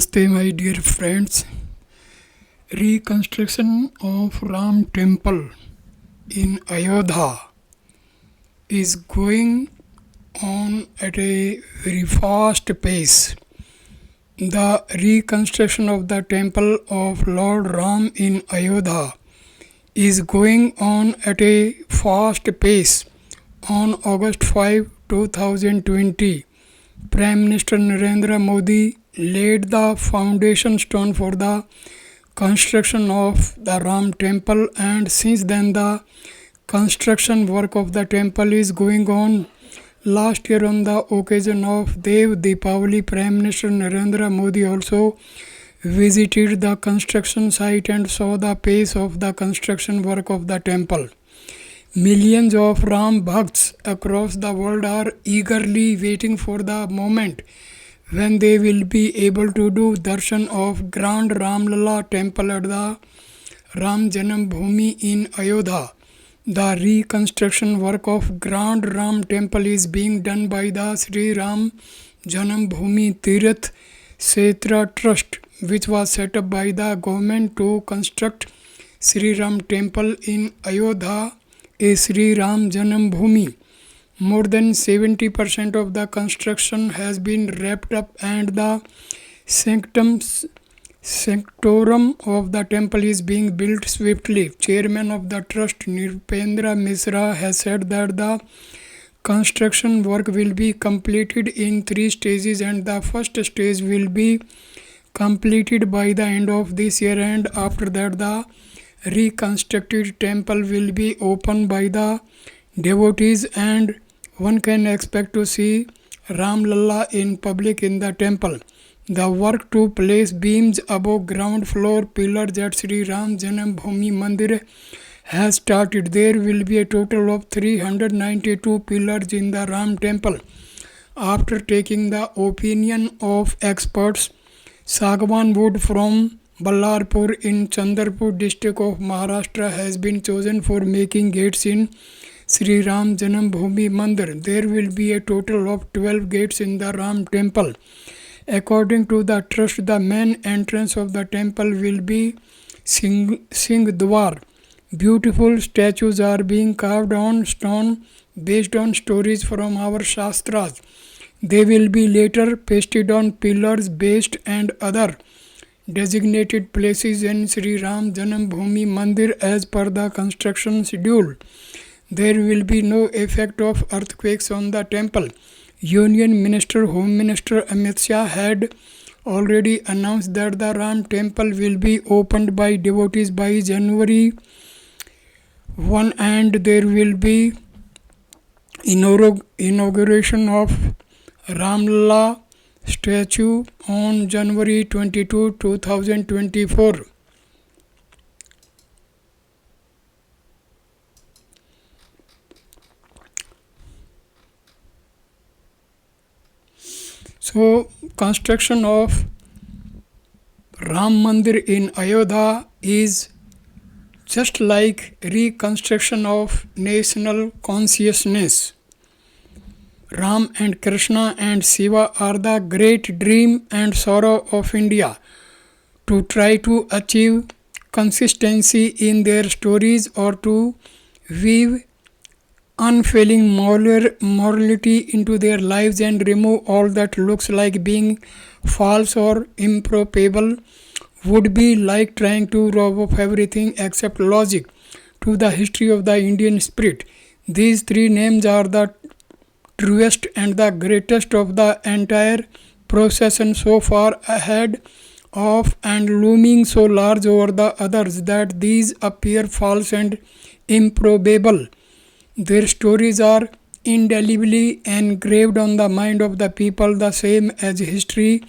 Namaste, my dear friends. Reconstruction of Ram Temple in Ayodhya is going on at a very fast pace. The reconstruction of the temple of Lord Ram in Ayodhya is going on at a fast pace. On August 5, 2020, Prime Minister Narendra Modi laid the foundation stone for the construction of the Ram temple, and since then the construction work of the temple is going on. Last year on the occasion of Dev Deepavali, Prime Minister Narendra Modi also visited the construction site and saw the pace of the construction work of the temple. Millions of Ram Bhakts across the world are eagerly waiting for the moment when they will be able to do darshan of Grand Ram Lalla temple at the Ram Janam Bhoomi in Ayodhya. The reconstruction work of Grand Ram temple is being done by the Sri Ram Janam Bhoomi Tirath Kshetra Trust, which was set up by the government to construct Sri Ram temple in Ayodhya, a Sri Ram Janam Bhoomi. More than 70% of the construction has been wrapped up and the sanctorum of the temple is being built swiftly. Chairman of the trust Nrpendra Misra has said that the construction work will be completed in 3 stages and the first stage will be completed by the end of this year, and after that the reconstructed temple will be opened by the devotees and one can expect to see Ram Lalla in public in the temple. The work to place beams above ground floor pillars at Sri Ram Janam Bhoomi Mandir has started. There will be a total of 392 pillars in the Ram temple. After taking the opinion of experts, Sagwan wood from Ballarpur in Chandrapur district of Maharashtra has been chosen for making gates in Sri Ram Janam Bhoomi Mandir. There will be a total of 12 gates in the Ram temple. According to the trust, the main entrance of the temple will be Singh Dwar. Beautiful statues are being carved on stone based on stories from our Shastras. They will be later pasted on pillars based and other designated places in Sri Ram Janam Bhoomi Mandir as per the construction schedule. There will be no effect of earthquakes on the temple. Union Minister Home Minister Amit Shah had already announced that the Ram temple will be opened by devotees by January 1 and there will be inauguration of Ram Lalla statue on January 22, 2024. So, construction of Ram Mandir in Ayodhya is just like reconstruction of national consciousness. Ram and Krishna and Shiva are the great dream and sorrow of India. To try to achieve consistency in their stories or to weave unfailing morality into their lives and remove all that looks like being false or improbable would be like trying to rob of everything except logic. To the history of the Indian spirit, these 3 names are the truest and the greatest of the entire procession, so far ahead of and looming so large over the others that these appear false and improbable. Their stories are indelibly engraved on the mind of the people, the same as history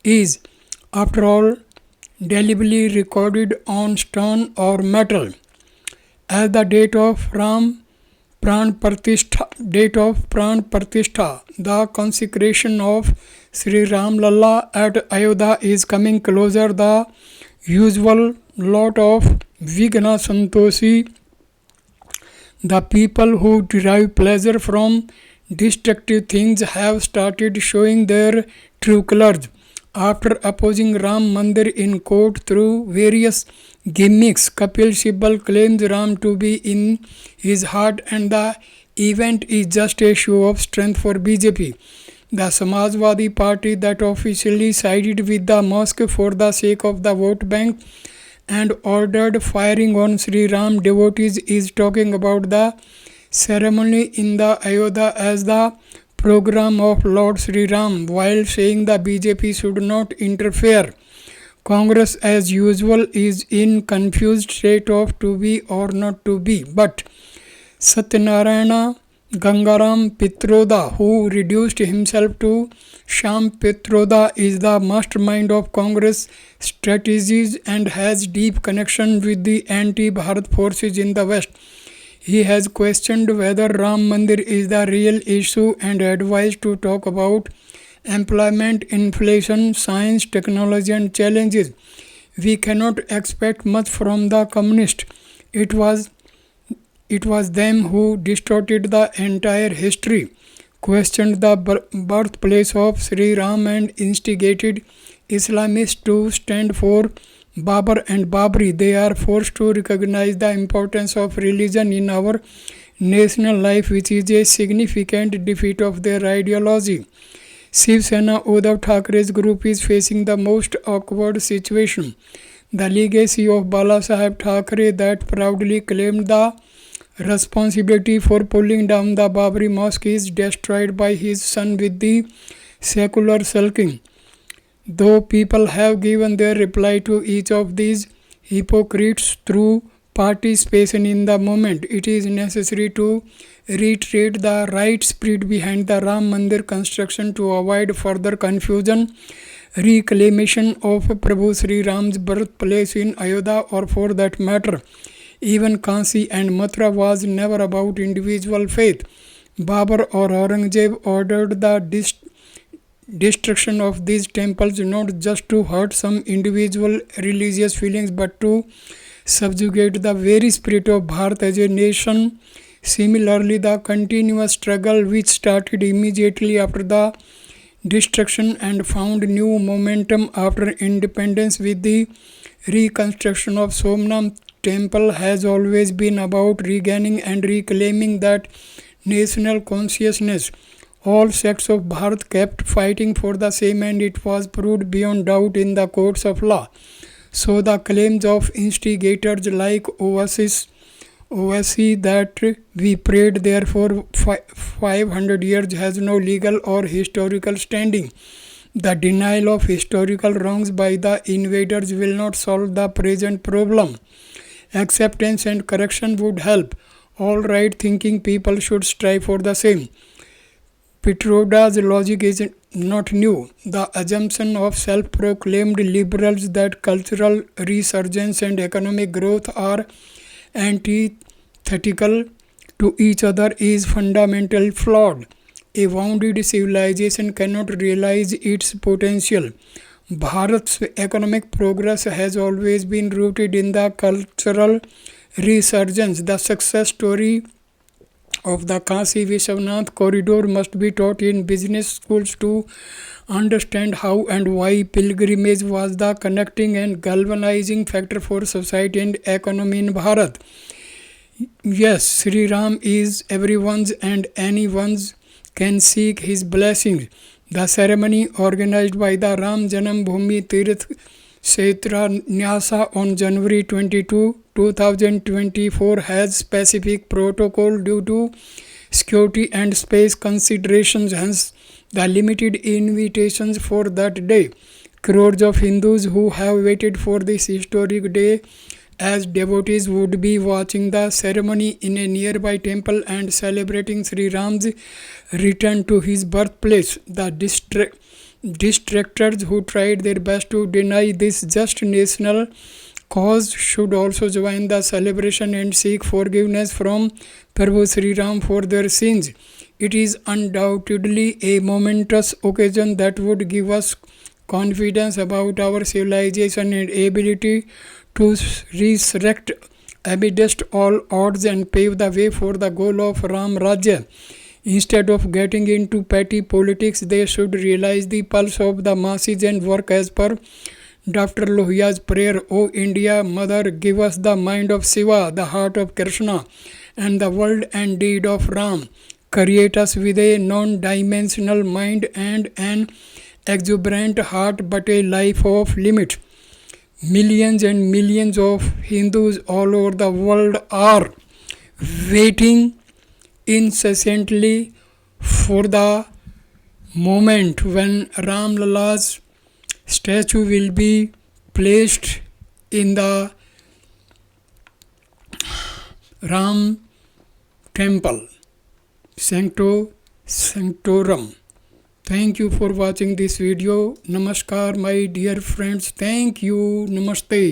is, after all, delibly recorded on stone or metal. As the date of Pran Pratishtha, the consecration of Sri Ram Lalla at Ayodhya is coming closer, the usual lot of Vigna Santoshi, the people who derive pleasure from destructive things, have started showing their true colors. After opposing Ram Mandir in court through various gimmicks, Kapil Sibal claims Ram to be in his heart and the event is just a show of strength for BJP. The Samajwadi Party that officially sided with the mosque for the sake of the vote bank and ordered firing on Sri Ram devotees is talking about the ceremony in the Ayodhya as the program of Lord Sri Ram while saying the BJP should not interfere. Congress as usual is in confused state of to be or not to be, but Satyanarayana Gangaram Pitroda, who reduced himself to Sham Pitroda, is the mastermind of Congress strategies and has deep connection with the anti-Bharat forces in the West. He has questioned whether Ram Mandir is the real issue and advised to talk about employment, inflation, science, technology and challenges. We cannot expect much from the communists. It was them who distorted the entire history, questioned the birthplace of Sri Ram and instigated Islamists to stand for Babar and Babri. They are forced to recognize the importance of religion in our national life, which is a significant defeat of their ideology. Shiv Sena Uddhav Thackeray's group is facing the most awkward situation. The legacy of Bala Saheb Thackeray that proudly claimed the responsibility for pulling down the Babri mosque is destroyed by his son with the secular sulking. Though people have given their reply to each of these hypocrites through participation in the moment, it is necessary to reiterate the right spirit behind the Ram Mandir construction to avoid further confusion. Reclamation of Prabhu Sri Ram's birthplace in Ayodhya, or for that matter, even Kansi and Mathura, was never about individual faith. Babur or Aurangzeb ordered the destruction of these temples not just to hurt some individual religious feelings but to subjugate the very spirit of Bharat as a nation. Similarly, the continuous struggle which started immediately after the destruction and found new momentum after independence with the reconstruction of Somnath temple has always been about regaining and reclaiming that national consciousness. All sects of Bharat kept fighting for the same and it was proved beyond doubt in the courts of law. So the claims of instigators like Oasis that we prayed there for 500 years has no legal or historical standing. The denial of historical wrongs by the invaders will not solve the present problem. Acceptance and correction would help. All right thinking people should strive for the same. Pitroda's logic is not new. The assumption of self-proclaimed liberals that cultural resurgence and economic growth are antithetical to each other is fundamentally flawed. A wounded civilization cannot realize its potential. Bharat's economic progress has always been rooted in the cultural resurgence. The success story of the Kasi Vishwanath corridor must be taught in business schools to understand how and why pilgrimage was the connecting and galvanizing factor for society and economy in Bharat. Yes, Sri Ram is everyone's and anyone's can seek his blessings. The ceremony organized by the Ram Janam Bhoomi Tirth Kshetra Nyasa on January 22, 2024 has specific protocol due to security and space considerations, hence the limited invitations for that day. Crores of Hindus who have waited for this historic day as devotees would be watching the ceremony in a nearby temple and celebrating Sri Ram's return to his birthplace. The distractors who tried their best to deny this just national cause should also join the celebration and seek forgiveness from Prabhu Sri Ram for their sins. It is undoubtedly a momentous occasion that would give us confidence about our civilization and ability to resurrect amidst all odds and pave the way for the goal of Ram Rajya. Instead of getting into petty politics, they should realize the pulse of the masses and work as per Dr. Lohia's prayer. O India, Mother, give us the mind of Shiva, the heart of Krishna, and the word and deed of Ram. Create us with a non-dimensional mind and an exuberant heart, but a life of limit. Millions and millions of Hindus all over the world are waiting incessantly for the moment when Ram Lala's statue will be placed in the Ram temple, Sancto Sanctorum. Thank you for watching this video. Namaskar, my dear friends. Thank you. Namaste.